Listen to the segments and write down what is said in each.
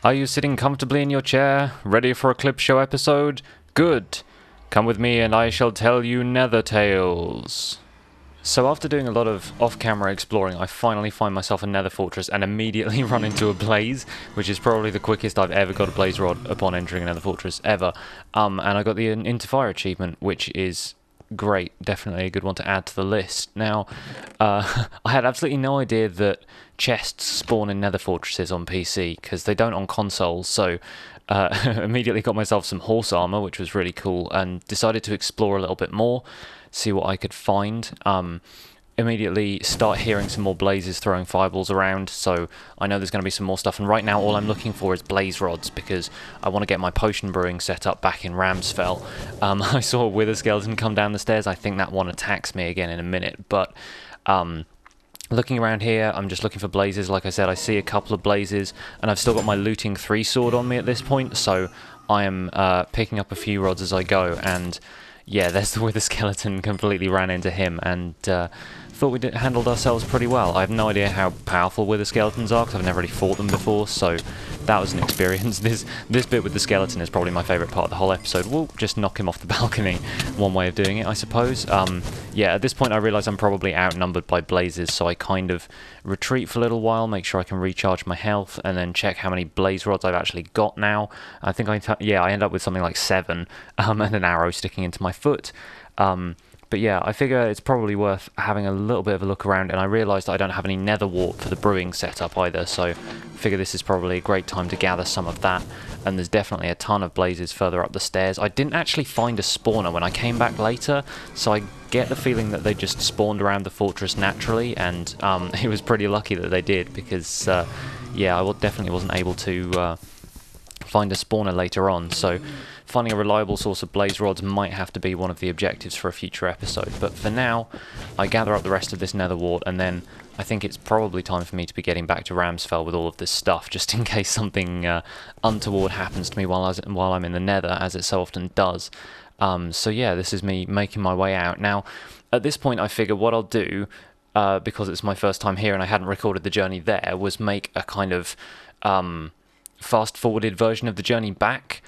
Are you sitting comfortably in your chair, ready for a clip show episode? Good! Come with me and I shall tell you Nether Tales. So after doing a lot of off-camera exploring, I finally find myself a nether fortress and immediately run into a blaze, which is probably the quickest I've ever got a blaze rod upon entering a nether fortress, ever. And I got the Into Fire achievement, which is great, definitely a good one to add to the list. Now, I had absolutely no idea that chests spawn in nether fortresses on PC, because they don't on consoles, so immediately got myself some horse armor, which was really cool, and decided to explore a little bit more, see what I could find. Immediately start hearing some more blazes throwing fireballs around, so I know there's going to be some more stuff, and right now all I'm looking for is blaze rods, because I want to get my potion brewing set up back in Ramsfell. I saw a wither skeleton come down the stairs. I think that one attacks me again in a minute, but looking around here, I'm just looking for blazes. Like I said, I see a couple of blazes, and I've still got my looting 3 sword on me at this point, so I am picking up a few rods as I go, and yeah, there's the wither skeleton, completely ran into him, and thought we handled ourselves pretty well. I have no idea how powerful wither skeletons are, because I've never really fought them before, so that was an experience. This bit with the skeleton is probably my favourite part of the whole episode. We'll just knock him off the balcony, one way of doing it, I suppose. Yeah, at this point I realise I'm probably outnumbered by blazes, so I kind of retreat for a little while, make sure I can recharge my health, and then check how many blaze rods I've actually got now. I think I end up with something like 7, and an arrow sticking into my foot. But yeah, I figure it's probably worth having a little bit of a look around, and I realised I don't have any nether wart for the brewing setup either, so I figure this is probably a great time to gather some of that, and there's definitely a ton of blazes further up the stairs. I didn't actually find a spawner when I came back later, so I get the feeling that they just spawned around the fortress naturally, and it was pretty lucky that they did, because yeah, I definitely wasn't able to find a spawner later on, so finding a reliable source of blaze rods might have to be one of the objectives for a future episode. But for now, I gather up the rest of this nether wart, and then I think it's probably time for me to be getting back to Ramsfell with all of this stuff, just in case something untoward happens to me while I'm in the nether, as it so often does. So yeah, this is me making my way out. Now, at this point I figure what I'll do, because it's my first time here and I hadn't recorded the journey there, was make a kind of fast-forwarded version of the journey back.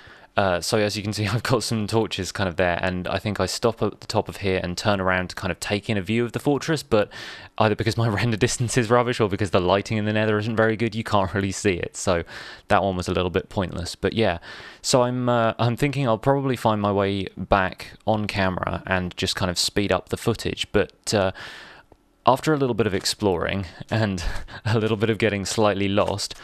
So as you can see, I've got some torches kind of there, and I think I stop at the top of here and turn around to kind of take in a view of the fortress, but either because my render distance is rubbish or because the lighting in the nether isn't very good, you can't really see it, so that one was a little bit pointless. But yeah, so I'm thinking I'll probably find my way back on camera and just kind of speed up the footage, but after a little bit of exploring and a little bit of getting slightly lost,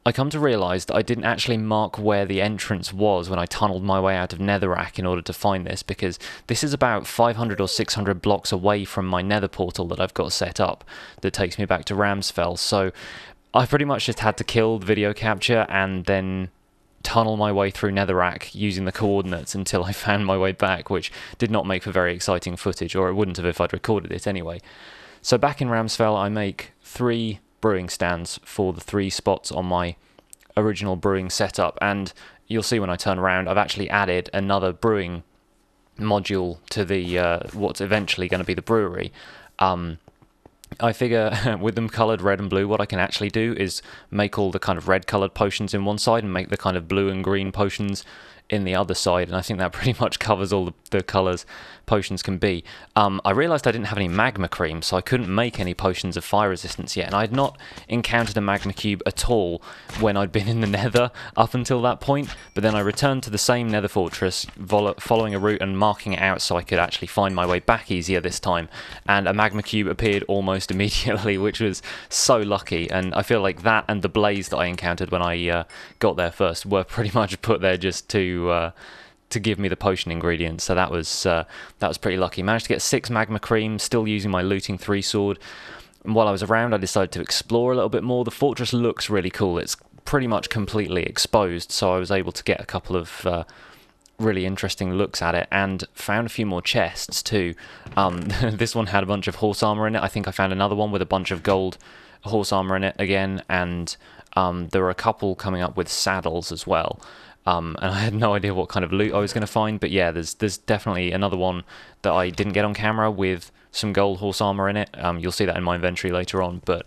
I come to realise that I didn't actually mark where the entrance was when I tunnelled my way out of Netherrack in order to find this, because this is about 500 or 600 blocks away from my nether portal that I've got set up that takes me back to Ramsfell, so I pretty much just had to kill the video capture and then tunnel my way through Netherrack using the coordinates until I found my way back, which did not make for very exciting footage, or it wouldn't have if I'd recorded it anyway. So back in Ramsfell I make 3 brewing stands for the 3 spots on my original brewing setup, and you'll see when I turn around I've actually added another brewing module to the what's eventually going to be the brewery. I figure with them coloured red and blue, what I can actually do is make all the kind of red coloured potions in one side and make the kind of blue and green potions in the other side, and I think that pretty much covers all the colours potions can be. I realised I didn't have any magma cream, so I couldn't make any potions of fire resistance yet, and I had not encountered a magma cube at all when I'd been in the nether up until that point, but then I returned to the same nether fortress, following a route and marking it out so I could actually find my way back easier this time, and a magma cube appeared almost immediately, which was so lucky, and I feel like that and the blaze that I encountered when I got there first were pretty much put there just to give me the potion ingredients, so that was pretty lucky. Managed to get 6 magma cream, still using my looting 3 sword. And while I was around I decided to explore a little bit more. The fortress looks really cool, it's pretty much completely exposed, so I was able to get a couple of really interesting looks at it, and found a few more chests too. This one had a bunch of horse armor in it. I think I found another one with a bunch of gold horse armor in it again, and there were a couple coming up with saddles as well. And I had no idea what kind of loot I was going to find, but yeah, there's definitely another one that I didn't get on camera with some gold horse armor in it. You'll see that in my inventory later on, but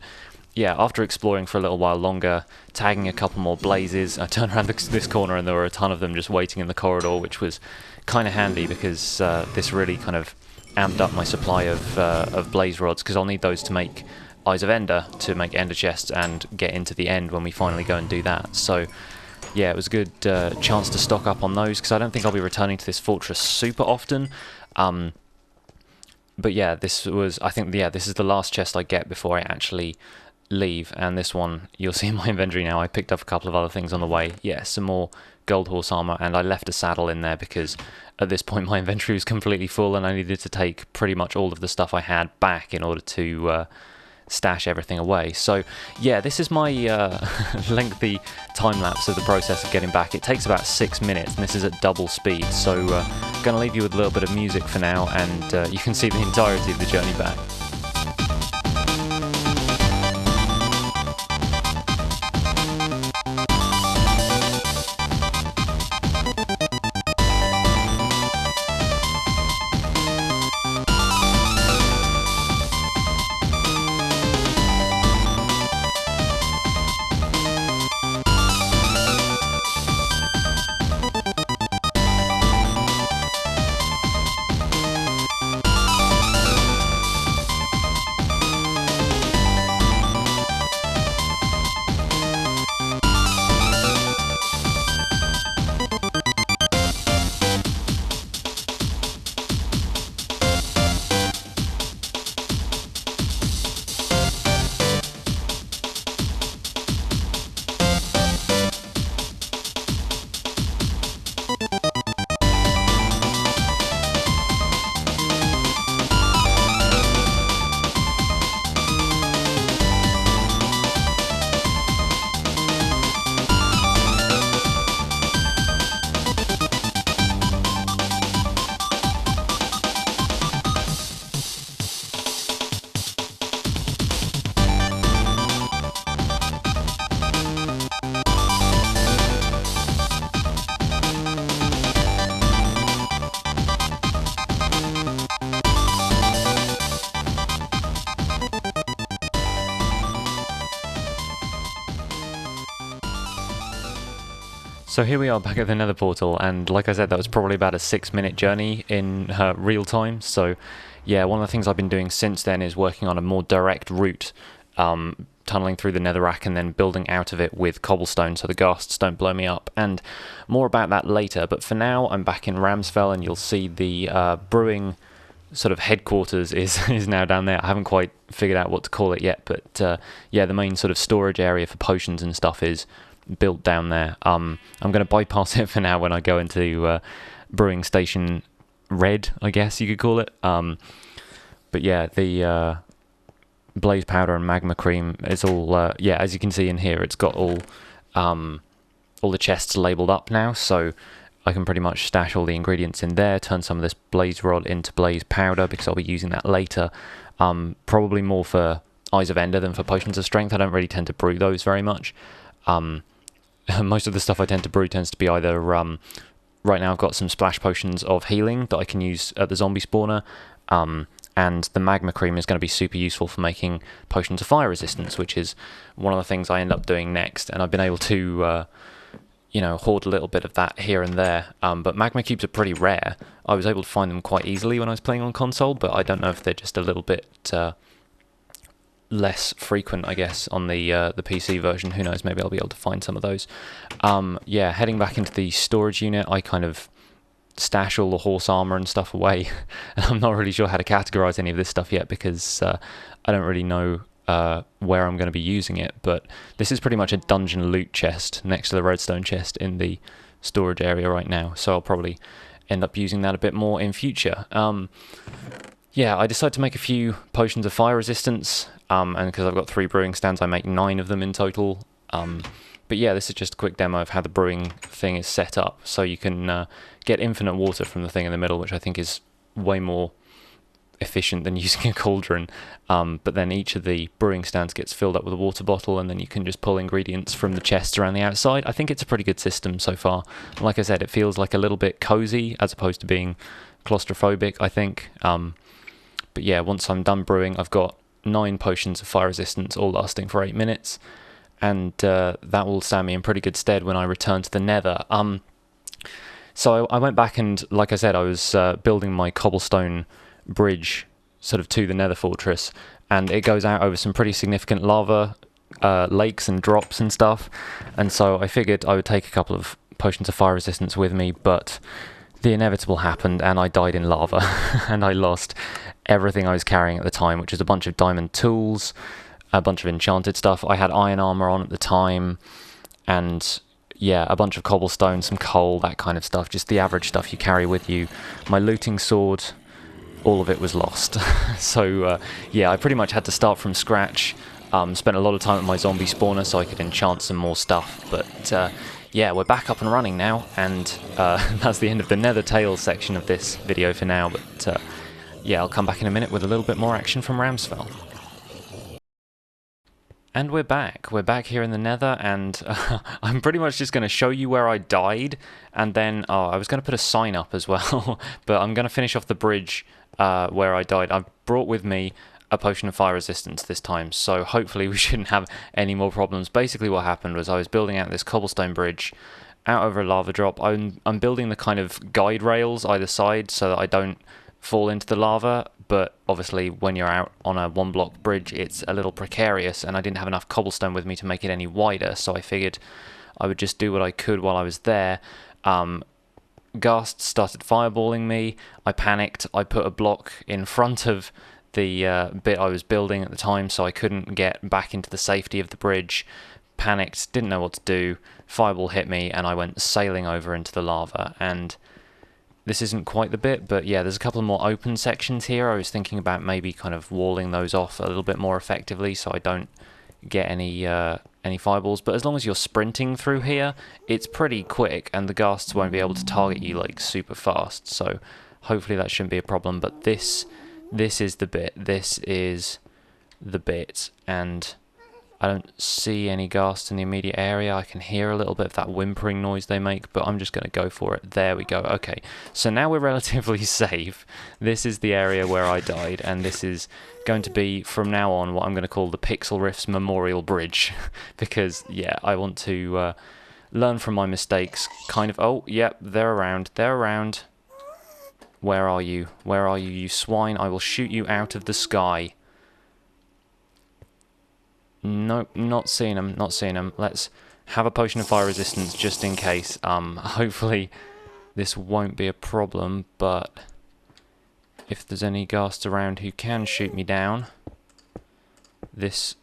yeah, after exploring for a little while longer, tagging a couple more blazes, I turned around this corner and there were a ton of them just waiting in the corridor, which was kind of handy because this really kind of amped up my supply of blaze rods, because I'll need those to make Eyes of Ender, to make ender chests and get into the end when we finally go and do that. So yeah, it was a good chance to stock up on those, because I don't think I'll be returning to this fortress super often. But yeah, this is the last chest I get before I actually leave, and this one, you'll see in my inventory now, I picked up a couple of other things on the way. Yeah, some more gold horse armor, and I left a saddle in there because at this point my inventory was completely full and I needed to take pretty much all of the stuff I had back in order to stash everything away. So yeah, this is my lengthy time lapse of the process of getting back. It takes about 6 minutes, and this is at double speed, so gonna leave you with a little bit of music for now, and you can see the entirety of the journey back. So here we are back at the Nether portal, and like I said, that was probably about a 6-minute journey in real time. So yeah, one of the things I've been doing since then is working on a more direct route, tunneling through the netherrack and then building out of it with cobblestone so the ghasts don't blow me up, and more about that later. But for now, I'm back in Ramsfell, and you'll see the brewing sort of headquarters is now down there. I haven't quite figured out what to call it yet, but yeah, the main sort of storage area for potions and stuff is built down there. I'm going to bypass it for now when I go into Brewing Station Red, I guess you could call it. But yeah, the blaze powder and magma cream is all, yeah, as you can see in here, it's got all the chests labelled up now, so I can pretty much stash all the ingredients in there, turn some of this blaze rod into blaze powder, because I'll be using that later. Probably more for Eyes of Ender than for Potions of Strength. I don't really tend to brew those very much. Most of the stuff I tend to brew tends to be either, right now I've got some splash potions of healing that I can use at the zombie spawner, and the magma cream is going to be super useful for making potions of fire resistance, which is one of the things I end up doing next, and I've been able to, you know, hoard a little bit of that here and there, but magma cubes are pretty rare. I was able to find them quite easily when I was playing on console, but I don't know if they're just a little bit less frequent, I guess, on the PC version. Who knows, maybe I'll be able to find some of those. Yeah, heading back into the storage unit, I kind of stash all the horse armor and stuff away. I'm not really sure how to categorize any of this stuff yet, because I don't really know where I'm going to be using it, but this is pretty much a dungeon loot chest next to the redstone chest in the storage area right now, so I'll probably end up using that a bit more in future. Yeah, I decided to make a few potions of fire resistance, and because I've got 3 brewing stands, I make 9 of them in total. But yeah, this is just a quick demo of how the brewing thing is set up, so you can get infinite water from the thing in the middle, which I think is way more efficient than using a cauldron. But then each of the brewing stands gets filled up with a water bottle, and then you can just pull ingredients from the chests around the outside. I think it's a pretty good system so far. Like I said, it feels like a little bit cozy as opposed to being claustrophobic, I think. But yeah, once I'm done brewing, I've got 9 potions of fire resistance, all lasting for 8 minutes, and that will stand me in pretty good stead when I return to the Nether. So I went back and, like I said, I was building my cobblestone bridge sort of to the Nether Fortress, and it goes out over some pretty significant lava lakes and drops and stuff, and so I figured I would take a couple of potions of fire resistance with me, but the inevitable happened and I died in lava and I lost everything I was carrying at the time, which was a bunch of diamond tools, a bunch of enchanted stuff. I had iron armor on at the time, and yeah, a bunch of cobblestone, some coal, that kind of stuff, just the average stuff you carry with you. My looting sword, all of it was lost. So yeah, I pretty much had to start from scratch. Spent a lot of time at my zombie spawner so I could enchant some more stuff, but yeah, we're back up and running now, and that's the end of the Nether Tales section of this video for now, but yeah, I'll come back in a minute with a little bit more action from Ramsfell. And we're back here in the Nether, and I'm pretty much just going to show you where I died, and then, I was going to put a sign up as well, but I'm going to finish off the bridge where I died. I've brought with me a potion of fire resistance this time, so hopefully we shouldn't have any more problems. Basically what happened was I was building out this cobblestone bridge out over a lava drop. I'm building the kind of guide rails either side so that I don't fall into the lava, but obviously when you're out on a one block bridge it's a little precarious, and I didn't have enough cobblestone with me to make it any wider, so I figured I would just do what I could while I was there. Ghasts started fireballing me, I panicked, I put a block in front of the bit I was building at the time so I couldn't get back into the safety of the bridge, panicked, didn't know what to do, fireball hit me and I went sailing over into the lava. And this isn't quite the bit, but yeah, there's a couple more open sections here. I was thinking about maybe kind of walling those off a little bit more effectively so I don't get any fireballs, but as long as you're sprinting through here, it's pretty quick and the ghasts won't be able to target you like super fast, so hopefully that shouldn't be a problem. But this is the bit, and I don't see any ghasts in the immediate area. I can hear a little bit of that whimpering noise they make, but I'm just going to go for it. There we go. Okay, so now we're relatively safe. This is the area where I died, and this is going to be, from now on, what I'm going to call the Pixlriffs Memorial Bridge, because, yeah, I want to learn from my mistakes, kind of. Oh, yep, they're around. Where are you? Where are you, you swine? I will shoot you out of the sky. Nope, not seeing them, not seeing them. Let's have a potion of fire resistance just in case. Hopefully this won't be a problem, but if there's any ghasts around who can shoot me down, this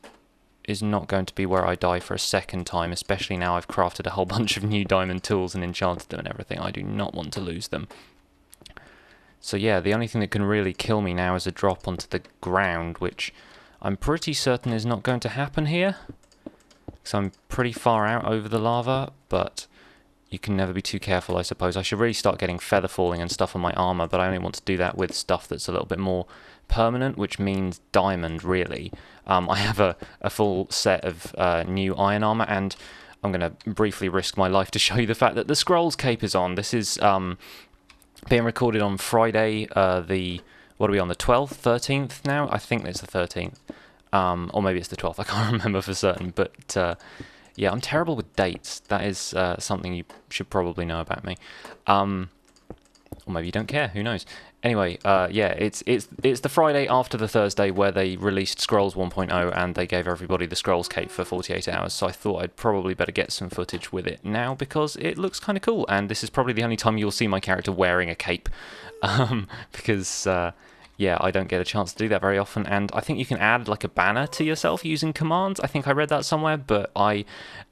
is not going to be where I die for a second time, especially now I've crafted a whole bunch of new diamond tools and enchanted them and everything. I do not want to lose them. So yeah, the only thing that can really kill me now is a drop onto the ground, which I'm pretty certain is not going to happen here, because I'm pretty far out over the lava, but you can never be too careful, I suppose. I should really start getting feather falling and stuff on my armor, but I only want to do that with stuff that's a little bit more permanent, which means diamond, really. I have a full set of new iron armor, and I'm going to briefly risk my life to show you the fact that the scrolls cape is on. This is being recorded on Friday, what are we on, the 12th, 13th now? I think it's the 13th, or maybe it's the 12th, I can't remember for certain, but yeah, I'm terrible with dates. That is something you should probably know about me, or maybe you don't care, who knows. Anyway, yeah, it's the Friday after the Thursday where they released Scrolls 1.0 and they gave everybody the Scrolls cape for 48 hours, so I thought I'd probably better get some footage with it now because it looks kind of cool, and this is probably the only time you'll see my character wearing a cape, because yeah, I don't get a chance to do that very often, and I think you can add like a banner to yourself using commands. I think I read that somewhere, but I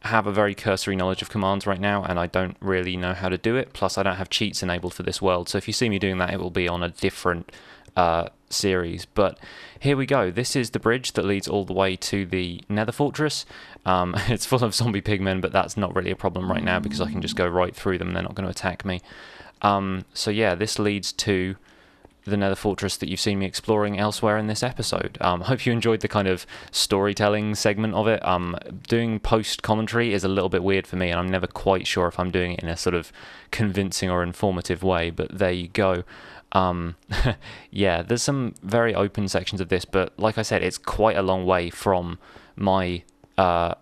have a very cursory knowledge of commands right now, and I don't really know how to do it. Plus, I don't have cheats enabled for this world, so if you see me doing that, it will be on a different series. But here we go. This is the bridge that leads all the way to the Nether Fortress. It's full of zombie pigmen, but that's not really a problem right now because I can just go right through them. They're not going to attack me. So yeah, this leads to the Nether Fortress that you've seen me exploring elsewhere in this episode. Hope you enjoyed the kind of storytelling segment of it. Doing post-commentary is a little bit weird for me, and I'm never quite sure if I'm doing it in a sort of convincing or informative way, but there you go. Yeah, there's some very open sections of this, but like I said, it's quite a long way from my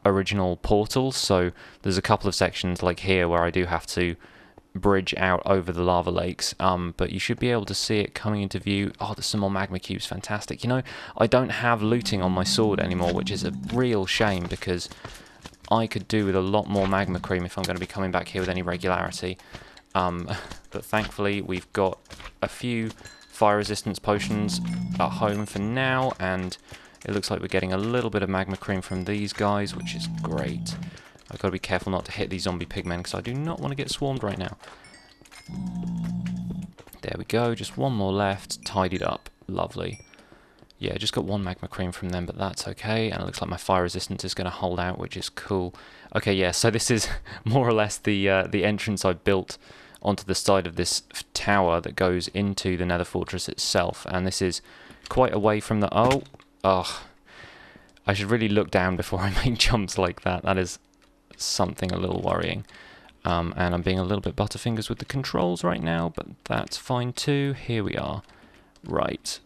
original portals, so there's a couple of sections like here where I do have to bridge out over the lava lakes, but you should be able to see it coming into view. Oh, there's some more magma cubes, fantastic. You know, I don't have looting on my sword anymore, which is a real shame, because I could do with a lot more magma cream if I'm going to be coming back here with any regularity. But thankfully we've got a few fire resistance potions at home for now, and it looks like we're getting a little bit of magma cream from these guys, which is great. I've got to be careful not to hit these zombie pigmen, because I do not want to get swarmed right now. There we go, just one more left, tidied up, lovely. Yeah, just got one magma cream from them, but that's okay, and it looks like my fire resistance is going to hold out, which is cool. Okay, yeah, so this is more or less the entrance I built onto the side of this tower that goes into the Nether Fortress itself, and this is quite away from the... Oh, I should really look down before I make jumps like that. That is something a little worrying. And I'm being a little bit butterfingers with the controls right now, but that's fine too. Here we are. Right.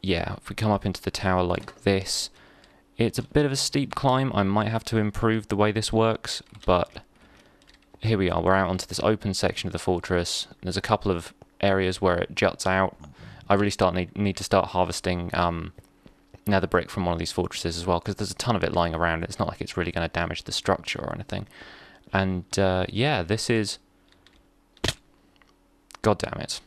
Yeah, if we come up into the tower like this, it's a bit of a steep climb. I might have to improve the way this works, but here we are. We're out onto this open section of the fortress. There's a couple of areas where it juts out. I really need to start harvesting nether brick from one of these fortresses as well, because there's a ton of it lying around. It's not like it's really going to damage the structure or anything. And yeah, this is... God damn it.